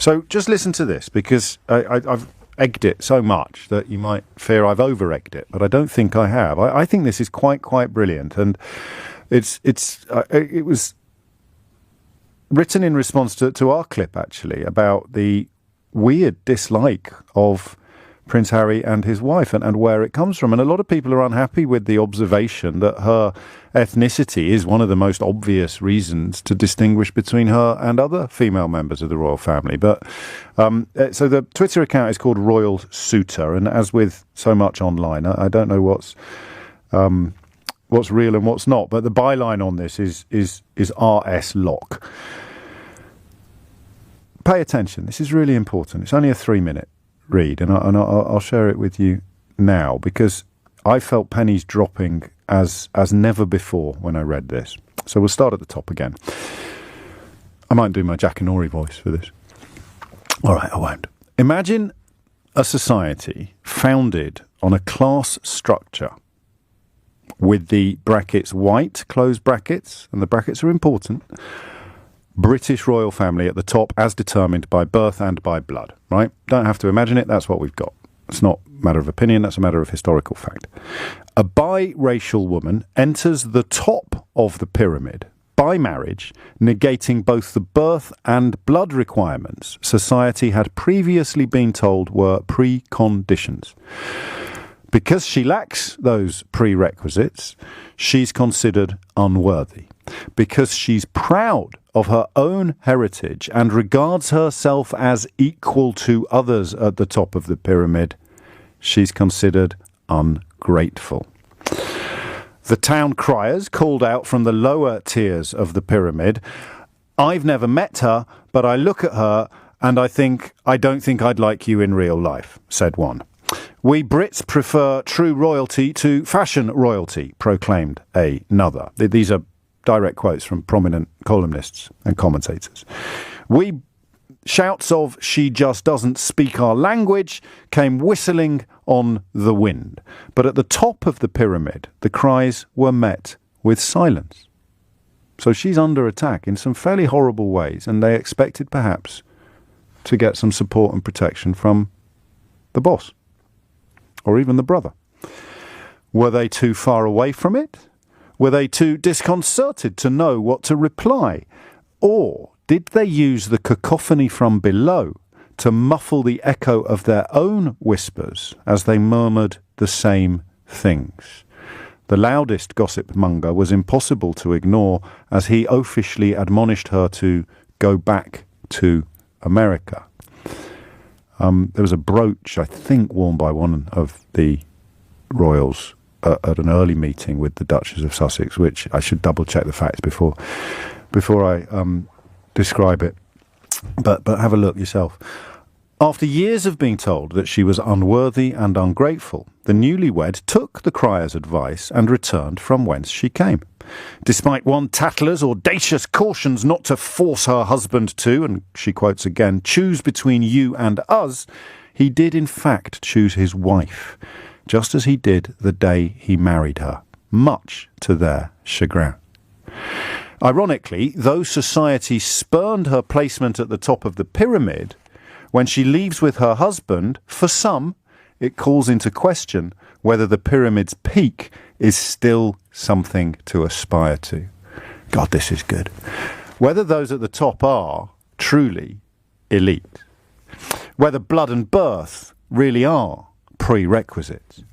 So just listen to this, because I've egged it so much that you might fear I've over-egged it, but I don't think I have. I think this is quite brilliant, and it was written in response to our clip, actually, about the weird dislike of Prince Harry and his wife, and where it comes from. And a lot of people are unhappy with the observation that her ethnicity is one of the most obvious reasons to distinguish between her and other female members of the royal family. But so the Twitter account is called Royal Suitor, and as with so much online, I don't know what's real and what's not. But the byline on this is RS Lock. Pay attention. This is really important. It's only a 3-minute read, and I'll share it with you now, because I felt pennies dropping as never before when I read this. So we'll start at the top again. I might do my Jackanory voice for this. All right, I won't. Imagine a society founded on a class structure with the brackets white, close brackets, and the brackets are important, British royal family at the top as determined by birth and by blood, right? Don't have to imagine it, that's what we've got. It's not a matter of opinion, that's a matter of historical fact. A biracial woman enters the top of the pyramid by marriage, negating both the birth and blood requirements society had previously been told were preconditions. Because she lacks those prerequisites, she's considered unworthy. Because she's proud of her own heritage and regards herself as equal to others at the top of the pyramid, she's considered ungrateful. The town criers called out from the lower tiers of the pyramid, "I've never met her, but I look at her and I don't think I'd like you in real life," said one. "We Brits prefer true royalty to fashion royalty," proclaimed another. These are direct quotes from prominent columnists and commentators. Shouts of "she just doesn't speak our language" came whistling on the wind. But at the top of the pyramid, the cries were met with silence. So she's under attack in some fairly horrible ways, and they expected perhaps to get some support and protection from the boss, or even the brother. Were they too far away from it? Were they too disconcerted to know what to reply? Or did they use the cacophony from below to muffle the echo of their own whispers as they murmured the same things? The loudest gossip monger was impossible to ignore as he oafishly admonished her to go back to America. There was a brooch, I think, worn by one of the royals at an early meeting with the Duchess of Sussex, which I should double check the facts before I describe it. But have a look yourself. After years of being told that she was unworthy and ungrateful, the newlywed took the crier's advice and returned from whence she came. Despite one tattler's audacious cautions not to force her husband to, and she quotes again, "choose between you and us," he did in fact choose his wife, just as he did the day he married her, much to their chagrin. Ironically, though society spurned her placement at the top of the pyramid, when she leaves with her husband, for some, it calls into question whether the pyramid's peak is still something to aspire to. God, this is good. Whether those at the top are truly elite. Whether blood and birth really are prerequisites.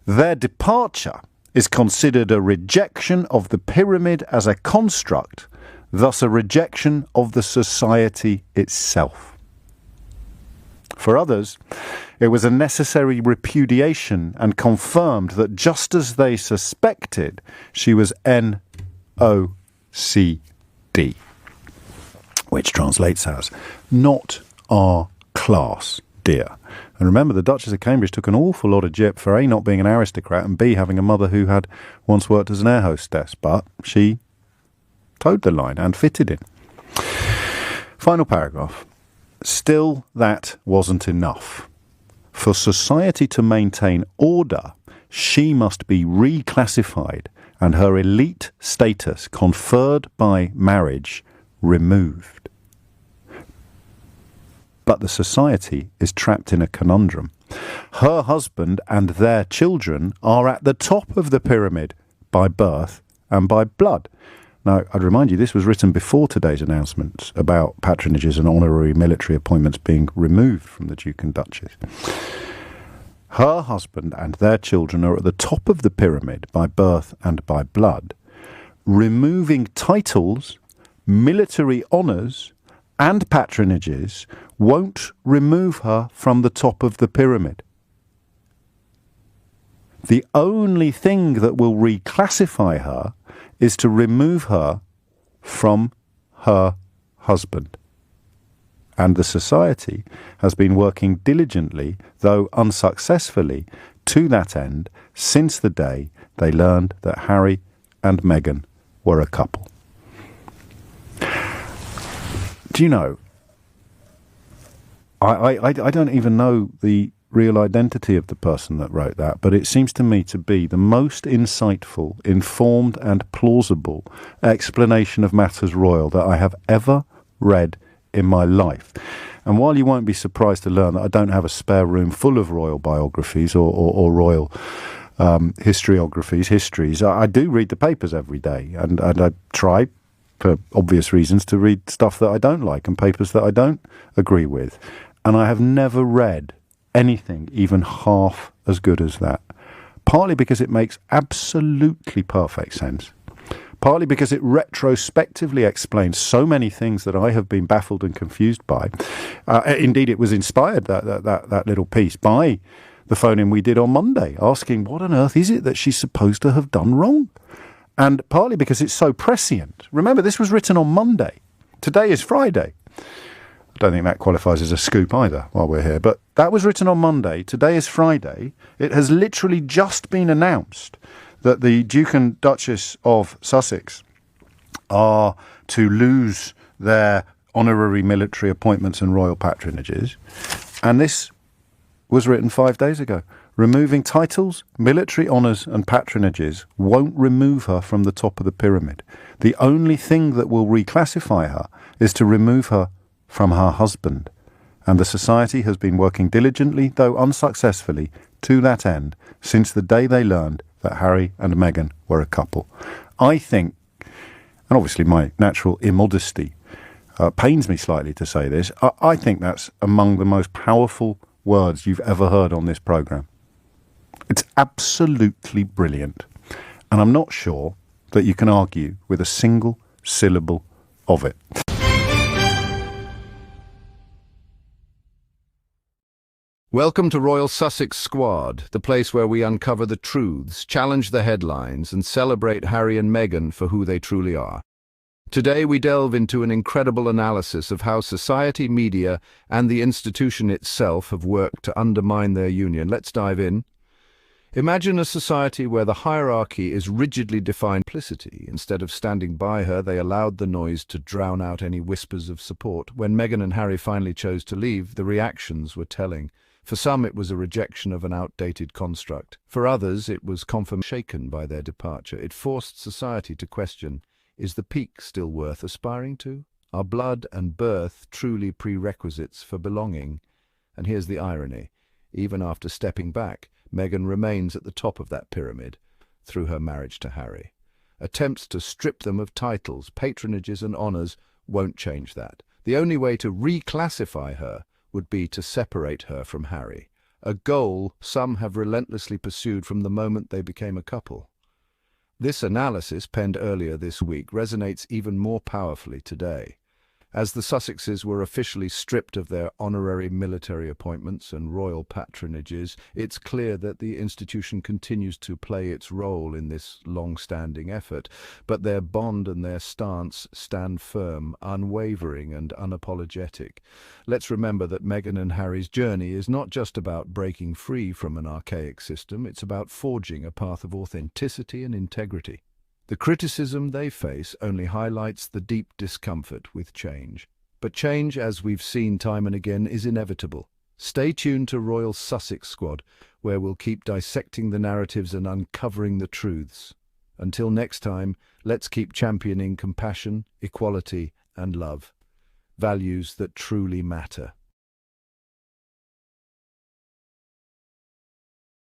Their departure is considered a rejection of the pyramid as a construct, thus a rejection of the society itself. For others, it was a necessary repudiation and confirmed that just as they suspected, she was NOCD, which translates as not our class, dear. And remember, the Duchess of Cambridge took an awful lot of jip for A, not being an aristocrat, and B, having a mother who had once worked as an air hostess, but she towed the line and fitted in. Final paragraph. Still, that wasn't enough. For society to maintain order, she must be reclassified and her elite status conferred by marriage removed. but the society is trapped in a conundrum. Her husband and their children are at the top of the pyramid by birth and by blood. Now, I'd remind you, this was written before today's announcements about patronages and honorary military appointments being removed from the Duke and Duchess. Her husband and their children are at the top of the pyramid by birth and by blood. Removing titles, military honours, and patronages won't remove her from the top of the pyramid. The only thing that will reclassify her is to remove her from her husband. And the society has been working diligently, though unsuccessfully, to that end since the day they learned that Harry and Meghan were a couple. Do you know, I don't even know the real identity of the person that wrote that, but it seems to me to be the most insightful, informed and plausible explanation of matters royal that I have ever read in my life. And while you won't be surprised to learn that I don't have a spare room full of royal biographies or royal histories, I do read the papers every day, and I try, for obvious reasons, to read stuff that I don't like and papers that I don't agree with. And I have never read anything even half as good as that. Partly because it makes absolutely perfect sense. Partly because it retrospectively explains so many things that I have been baffled and confused by. Indeed, it was inspired, that little piece, by the phone-in we did on Monday, asking what on earth is it that she's supposed to have done wrong? And partly because it's so prescient. Remember, this was written on Monday. Today is Friday. I don't think that qualifies as a scoop either while we're here. But that was written on Monday. Today is Friday. It has literally just been announced that the Duke and Duchess of Sussex are to lose their honorary military appointments and royal patronages. And this was written 5 days ago. Removing titles, military honours and patronages won't remove her from the top of the pyramid. The only thing that will reclassify her is to remove her from her husband. And the society has been working diligently, though unsuccessfully, to that end since the day they learned that Harry and Meghan were a couple. I think, and obviously my natural immodesty pains me slightly to say this, I think that's among the most powerful words you've ever heard on this programme. It's absolutely brilliant. And I'm not sure that you can argue with a single syllable of it. Welcome to Royal Sussex Squad, the place where we uncover the truths, challenge the headlines, and celebrate Harry and Meghan for who they truly are. Today we delve into an incredible analysis of how society, media, and the institution itself have worked to undermine their union. Let's dive in. Imagine a society where the hierarchy is rigidly defined implicitly. Instead of standing by her, they allowed the noise to drown out any whispers of support. When Meghan and Harry finally chose to leave, the reactions were telling. For some, it was a rejection of an outdated construct. For others, it was confirmation shaken by their departure. It forced society to question, is the peak still worth aspiring to? Are blood and birth truly prerequisites for belonging? And here's the irony. Even after stepping back, Meghan remains at the top of that pyramid through her marriage to Harry. Attempts to strip them of titles, patronages and honours won't change that. The only way to reclassify her would be to separate her from Harry, a goal some have relentlessly pursued from the moment they became a couple. This analysis, penned earlier this week, resonates even more powerfully today. As the Sussexes were officially stripped of their honorary military appointments and royal patronages, it's clear that the institution continues to play its role in this long-standing effort, but their bond and their stance stand firm, unwavering and unapologetic. Let's remember that Meghan and Harry's journey is not just about breaking free from an archaic system, it's about forging a path of authenticity and integrity. The criticism they face only highlights the deep discomfort with change. But change, as we've seen time and again, is inevitable. Stay tuned to Royal Sussex Squad, where we'll keep dissecting the narratives and uncovering the truths. Until next time, let's keep championing compassion, equality, and love. Values that truly matter.